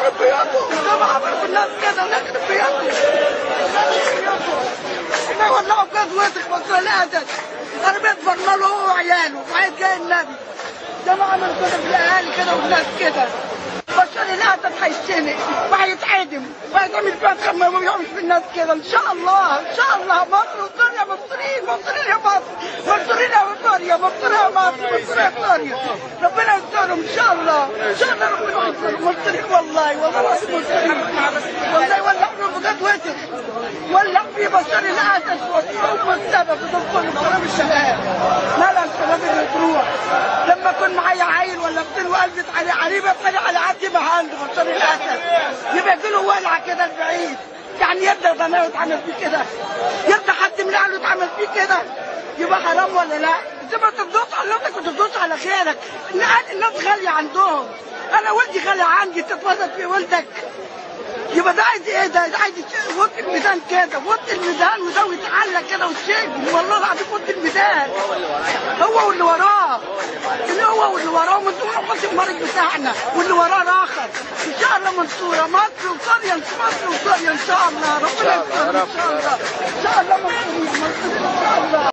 نخرب بيوتهم زي ما عملوا في الناس كده، نخرب بيوتهم. احنا ولعوا بجد وسخ بس الاسد. انا بيت فرمله هو وعياله وعيد جاي النبي. زي ما عملوا كده في الاهالي كده والناس كده. بشار الاسد هيتشنق وهيتعدم وهيتعمل فيها كما ما بيعملش في الناس كده. ان شاء الله ان شاء الله مصر وسوريا مبصورين، مبصورين يا مصر، مبصورين يا سوريا، مبصورين يا مصر، مبصورين يا سوريا. ربنا يسترهم ان شاء الله، ان شاء الله ربنا يسترهم. مبصورين والله والله العظيم مبصورين. والله ولع فيه بجد وسخ، ولع فيه بشار الاسد هم السبب في دخول الكلام الشباب. مالها الشباب اللي تروح لما اكون معايا عيل ولا بنت وقلبت عليه عريبه اتخانق على عدي عنده بشار الاسد يبقى يجيله ولعه كده البعيد. يعني يبدا ضنايا يتعمل فيه كده؟ يبدا حد من اهله يتعمل فيه كده؟ يبقى حرام ولا لا؟ انت ما تفضلش على نفسك وتفضلش على خيرك. الناس غاليه عندهم، انا ولدي غالي عندي، تتفضل في ولدك. يبقى ده عايز ايه؟ ده عايز وطي الميدان كده، وطي الميدان وده يتعلق كده وتشيل. والله العظيم وطي الميدان هو واللي وراه، هو واللي وراه منصور القاسم الملك بتاعنا واللي وراه الاخر. ان شاء الله منصوره مصر وسوريا، مصر وسوريا ان شاء الله. ربنا يستر ان شاء الله، ان شاء الله منصورين، منصورين ان شاء الله.